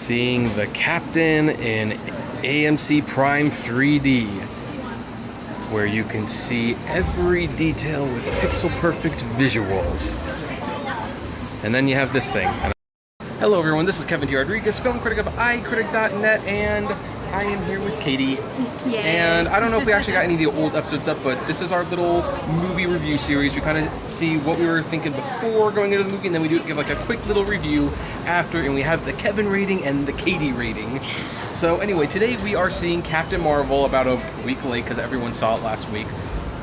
seeing the Captain in AMC Prime 3D, where you can see every detail with pixel-perfect visuals. And then you have this thing. Hello everyone, this is Kevin T. Rodriguez, film critic of iCritic.net, and I am here with Katie. Yay. And I don't know if we actually got any of the old episodes up, but this is our little movie review series. We kind of see what we were thinking before going into the movie, and then we do give like a quick little review after, and we have the Kevin rating and the Katie rating. So anyway, today we are seeing Captain Marvel about a week late because everyone saw it last week.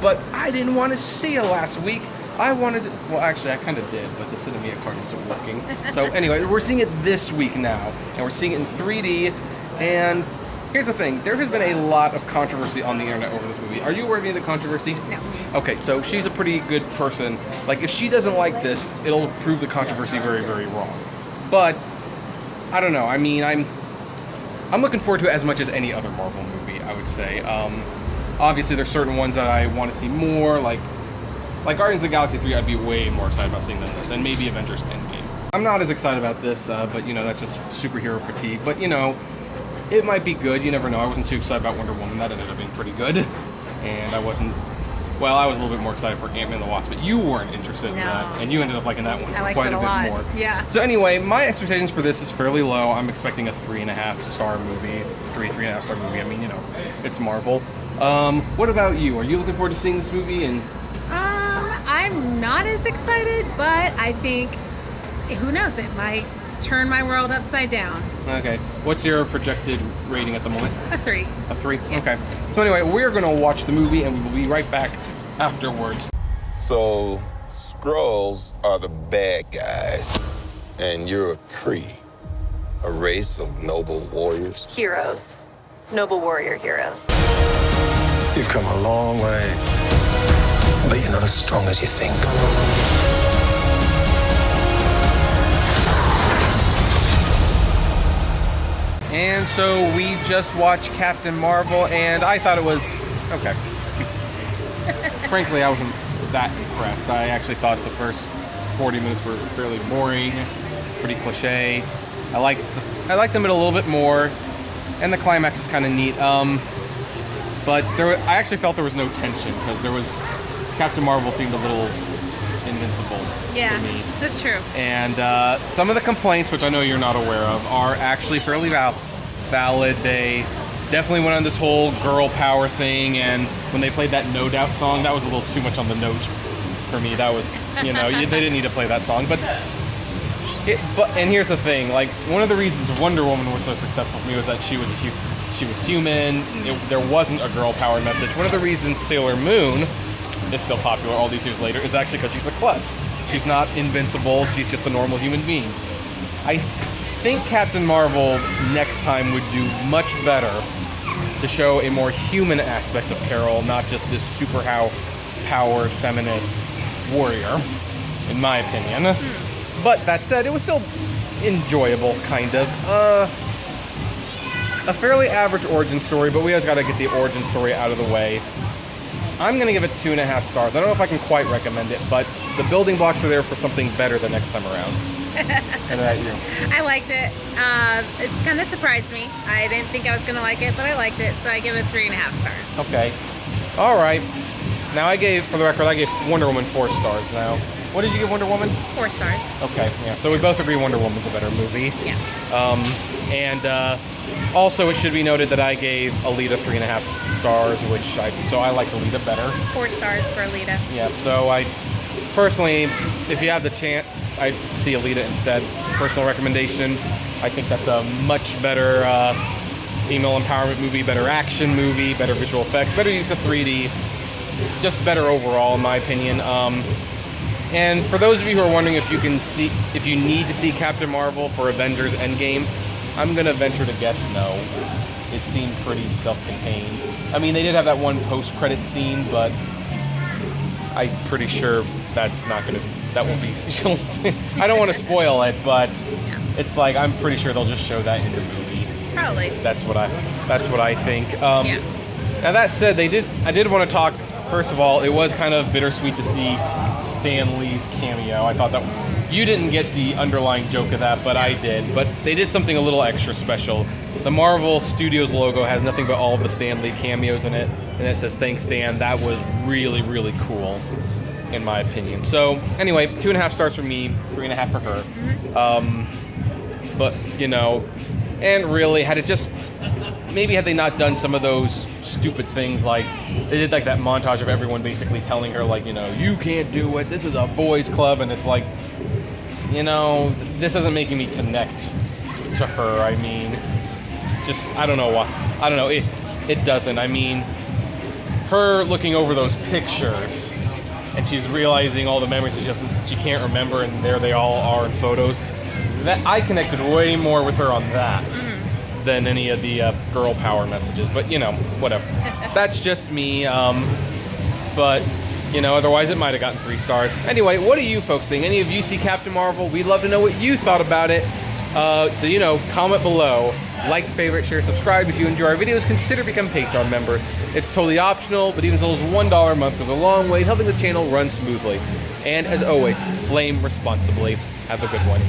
But I didn't want to see it last week. I wanted to, well actually I kind of did, but the Cinematic card wasn't working. So anyway, we're seeing it this week now, and we're seeing it in 3D, and here's the thing, there has been a lot of controversy on the internet over this movie. Are you aware of any of the controversy? No. Okay, so she's a pretty good person. Like, if she doesn't like this, it'll prove the controversy very, very wrong. But, I don't know, I mean, I'm looking forward to it as much as any other Marvel movie, I would say. Obviously, there's certain ones that I want to see more, like Guardians of the Galaxy 3, I'd be way more excited about seeing than this, and maybe Avengers Endgame. I'm not as excited about this, but, you know, that's just superhero fatigue. But, you know, it might be good, you never know. I wasn't too excited about Wonder Woman, that ended up being pretty good. And I was a little bit more excited for Ant-Man and the Wasp, but you weren't interested in that, and you ended up liking that one quite a bit more. Yeah. So anyway, my expectations for this is fairly low. I'm expecting a 3.5 star movie, 3.5 star movie. I mean, you know, it's Marvel. What about you? Are you looking forward to seeing this movie? And I'm not as excited, but I think, who knows, it might turn my world upside down. Okay. What's your projected rating at the moment? A 3. A 3? Yeah. Okay. So anyway, we're going to watch the movie, and we will be right back afterwards. So, Skrulls are the bad guys, and you're a Kree, a race of noble warriors. Heroes. Noble warrior heroes. You've come a long way, but you're not as strong as you think. And so we just watched Captain Marvel, and I thought it was okay. Frankly, I wasn't that impressed. I actually thought the first 40 minutes were fairly boring, pretty cliche. I liked them a little bit more, and the climax is kind of neat. But I actually felt there was no tension because Captain Marvel seemed a little invincible. Yeah, to me. that's true. And some of the complaints, which I know you're not aware of, are actually fairly valid. They definitely went on this whole girl power thing, and when they played that No Doubt song, that was a little too much on the nose for me. That was, you know, they didn't need to play that song. But here's the thing, like, one of the reasons Wonder Woman was so successful for me was that she was human. There wasn't a girl power message. One of the reasons Sailor Moon is still popular all these years later is actually because she's a klutz. She's not invincible, she's just a normal human being. I think Captain Marvel next time would do much better to show a more human aspect of Carol, not just this super powered feminist warrior, in my opinion. But that said, it was still enjoyable, kind of. A fairly average origin story, but we always got to get the origin story out of the way. I'm going to give it 2.5 stars. I don't know if I can quite recommend it, but the building blocks are there for something better the next time around. And about you? I liked it. It kind of surprised me. I didn't think I was going to like it, but I liked it, so I give it 3.5 stars. Okay. All right. Now for the record, I gave Wonder Woman 4 stars now. What did you give Wonder Woman? 4 stars. Okay, yeah. So we both agree Wonder Woman's a better movie. Yeah. Also, it should be noted that I gave Alita 3.5 stars, so I like Alita better. 4 stars for Alita. Yeah, so I personally, if you have the chance, I'd see Alita instead. Personal recommendation. I think that's a much better female empowerment movie, better action movie, better visual effects, better use of 3D, just better overall, in my opinion. And for those of you who are wondering if you need to see Captain Marvel for Avengers Endgame, I'm gonna venture to guess no. It seemed pretty self-contained. I mean, they did have that one post-credit scene, but I'm pretty sure that won't be. I don't want to spoil it, but it's like I'm pretty sure they'll just show that in the movie. Probably. That's what I think. Yeah. Now that said, I did want to talk. First of all, it was kind of bittersweet to see Stan Lee's cameo. I thought that You didn't get the underlying joke of that, but I did. But they did something a little extra special. The Marvel Studios logo has nothing but all of the Stan Lee cameos in it, and it says "Thanks, Stan." That was really, really cool, in my opinion. So anyway, 2.5 stars for me, 3.5 for her. But you know, and really, had they not done some of those stupid things, like they did like that montage of everyone basically telling her, like, you know, you can't do it, this is a boys club, and it's like, you know, this isn't making me connect to her. I mean, just, I don't know why. I don't know, it doesn't. I mean, her looking over those pictures and she's realizing all the memories she can't remember, and there they all are in photos. That I connected way more with her on that than any of the girl power messages. But you know, whatever. That's just me. But you know, otherwise it might have gotten 3 stars. Anyway, what do you folks think? Any of you see Captain Marvel? We'd love to know what you thought about it. So you know, comment below, like, favorite, share, subscribe. If you enjoy our videos, consider becoming Patreon members. It's totally optional, but even as little as $1 a month goes a long way in helping the channel run smoothly. And as always, flame responsibly. Have a good one.